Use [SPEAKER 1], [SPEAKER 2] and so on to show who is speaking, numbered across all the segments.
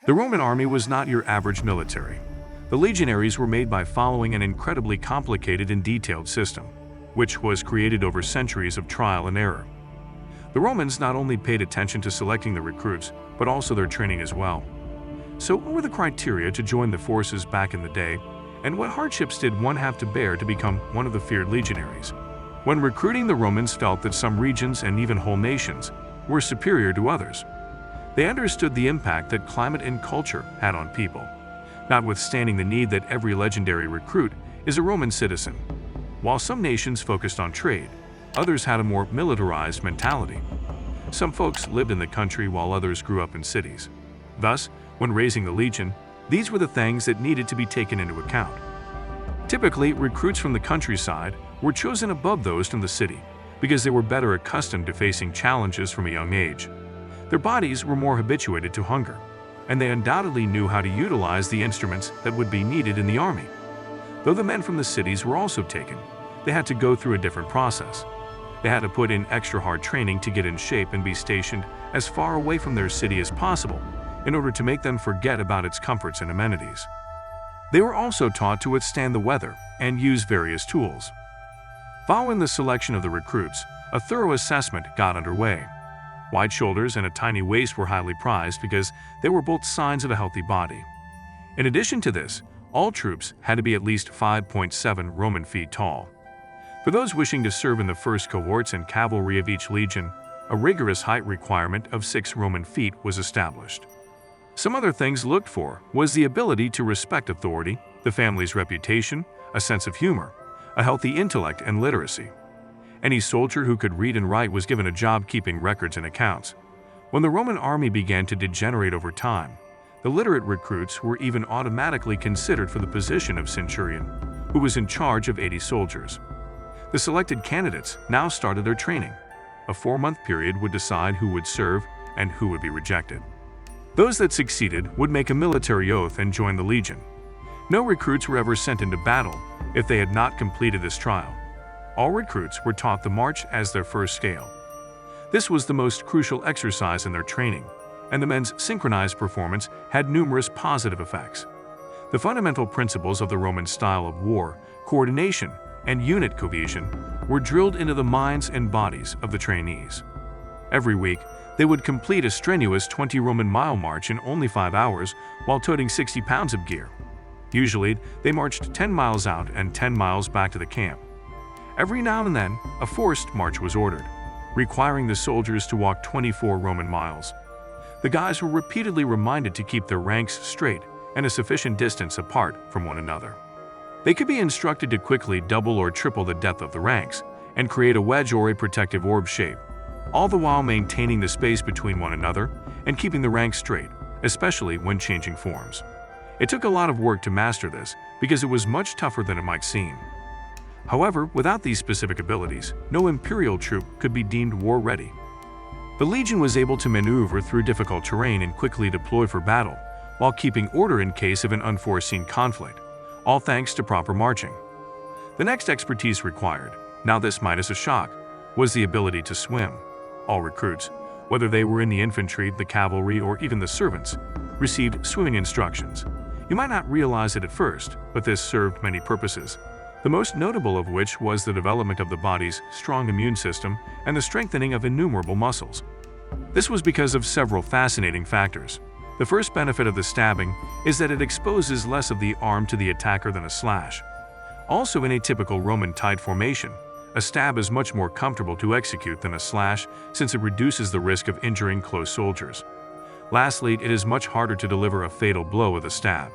[SPEAKER 1] The Roman army was not your average military. The legionaries were made by following an incredibly complicated and detailed system, which was created over centuries of trial and error. The Romans not only paid attention to selecting the recruits, but also their training as well. So what were the criteria to join the forces back in the day, and what hardships did one have to bear to become one of the feared legionaries? When recruiting, the Romans felt that some regions and even whole nations were superior to others. They understood the impact that climate and culture had on people, notwithstanding the need that every legendary recruit is a Roman citizen. While some nations focused on trade, others had a more militarized mentality. Some folks lived in the country while others grew up in cities. Thus, when raising the legion, these were the things that needed to be taken into account. Typically, recruits from the countryside were chosen above those from the city because they were better accustomed to facing challenges from a young age. Their bodies were more habituated to hunger, and they undoubtedly knew how to utilize the instruments that would be needed in the army. Though the men from the cities were also taken, they had to go through a different process. They had to put in extra hard training to get in shape and be stationed as far away from their city as possible in order to make them forget about its comforts and amenities. They were also taught to withstand the weather and use various tools. Following the selection of the recruits, a thorough assessment got underway. Wide shoulders and a tiny waist were highly prized because they were both signs of a healthy body. In addition to this, all troops had to be at least 5.7 Roman feet tall. For those wishing to serve in the first cohorts and cavalry of each legion, a rigorous height requirement of 6 Roman feet was established. Some other things looked for was the ability to respect authority, the family's reputation, a sense of humor, a healthy intellect, and literacy. Any soldier who could read and write was given a job keeping records and accounts. When the Roman army began to degenerate over time, the literate recruits were even automatically considered for the position of centurion, who was in charge of 80 soldiers. The selected candidates now started their training. A 4-month period would decide who would serve and who would be rejected. Those that succeeded would make a military oath and join the legion. No recruits were ever sent into battle if they had not completed this trial. All recruits were taught the march as their first scale. This was the most crucial exercise in their training, and the men's synchronized performance had numerous positive effects. The fundamental principles of the Roman style of war, coordination, and unit cohesion were drilled into the minds and bodies of the trainees. Every week, they would complete a strenuous 20 Roman mile march in only 5 hours while toting 60 pounds of gear. Usually, they marched 10 miles out and 10 miles back to the camp. Every now and then, a forced march was ordered, requiring the soldiers to walk 24 Roman miles. The guys were repeatedly reminded to keep their ranks straight and a sufficient distance apart from one another. They could be instructed to quickly double or triple the depth of the ranks and create a wedge or a protective orb shape, all the while maintaining the space between one another and keeping the ranks straight, especially when changing forms. It took a lot of work to master this because it was much tougher than it might seem. However, without these specific abilities, no imperial troop could be deemed war-ready. The legion was able to maneuver through difficult terrain and quickly deploy for battle, while keeping order in case of an unforeseen conflict, all thanks to proper marching. The next expertise required, now this might as a shock, was the ability to swim. All recruits, whether they were in the infantry, the cavalry, or even the servants, received swimming instructions. You might not realize it at first, but this served many purposes, the most notable of which was the development of the body's strong immune system and the strengthening of innumerable muscles. This was because of several fascinating factors. The first benefit of the stabbing is that it exposes less of the arm to the attacker than a slash. Also, in a typical Roman tight formation, a stab is much more comfortable to execute than a slash since it reduces the risk of injuring close soldiers. Lastly, it is much harder to deliver a fatal blow with a stab.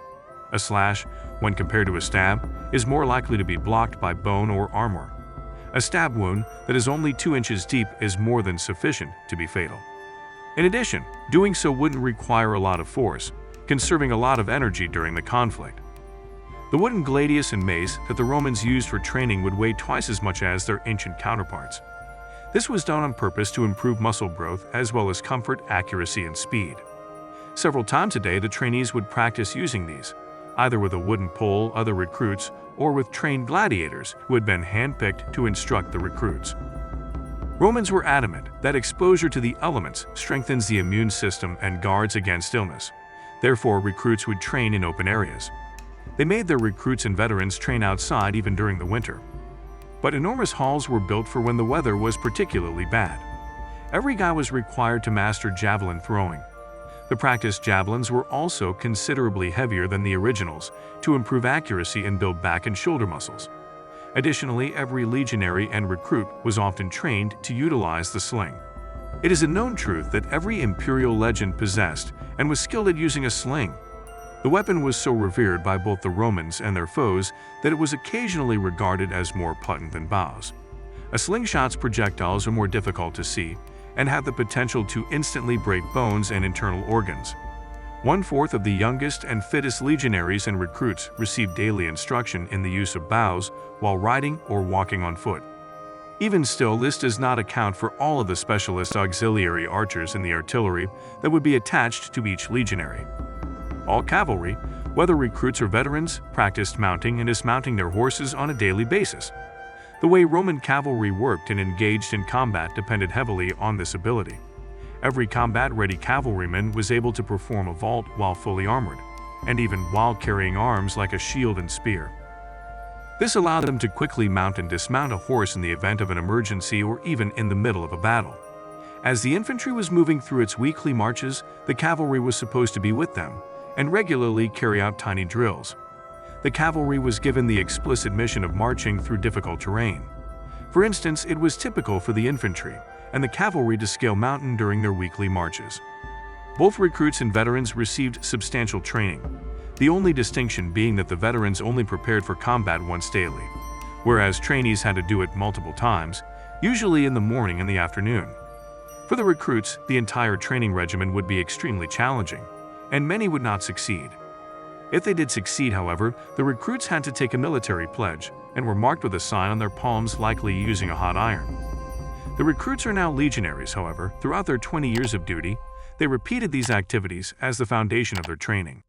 [SPEAKER 1] A slash, when compared to a stab, is more likely to be blocked by bone or armor. A stab wound that is only 2 inches deep is more than sufficient to be fatal. In addition, doing so wouldn't require a lot of force, conserving a lot of energy during the conflict. The wooden gladius and mace that the Romans used for training would weigh twice as much as their ancient counterparts. This was done on purpose to improve muscle growth as well as comfort, accuracy, and speed. Several times a day, the trainees would practice using these, either with a wooden pole, other recruits, or with trained gladiators who had been handpicked to instruct the recruits. Romans were adamant that exposure to the elements strengthens the immune system and guards against illness. Therefore, recruits would train in open areas. They made their recruits and veterans train outside even during the winter. But enormous halls were built for when the weather was particularly bad. Every guy was required to master javelin throwing. The practiced javelins were also considerably heavier than the originals to improve accuracy and build back and shoulder muscles. Additionally, every legionary and recruit was often trained to utilize the sling. It is a known truth that every imperial legend possessed and was skilled at using a sling. The weapon was so revered by both the Romans and their foes that it was occasionally regarded as more potent than bows. A slingshot's projectiles are more difficult to see and have the potential to instantly break bones and internal organs. 1/4 of the youngest and fittest legionaries and recruits received daily instruction in the use of bows while riding or walking on foot. Even still, this does not account for all of the specialist auxiliary archers in the artillery that would be attached to each legionary. All cavalry, whether recruits or veterans, practiced mounting and dismounting their horses on a daily basis. The way Roman cavalry worked and engaged in combat depended heavily on this ability. Every combat-ready cavalryman was able to perform a vault while fully armored, and even while carrying arms like a shield and spear. This allowed them to quickly mount and dismount a horse in the event of an emergency or even in the middle of a battle. As the infantry was moving through its weekly marches, the cavalry was supposed to be with them and regularly carry out tiny drills. The cavalry was given the explicit mission of marching through difficult terrain. For instance, it was typical for the infantry and the cavalry to scale mountain during their weekly marches. Both recruits and veterans received substantial training, the only distinction being that the veterans only prepared for combat once daily, whereas trainees had to do it multiple times, usually in the morning and the afternoon. For the recruits, the entire training regimen would be extremely challenging, and many would not succeed. If they did succeed, however, the recruits had to take a military pledge and were marked with a sign on their palms, likely using a hot iron. The recruits are now legionaries, however. Throughout their 20 years of duty, they repeated these activities as the foundation of their training.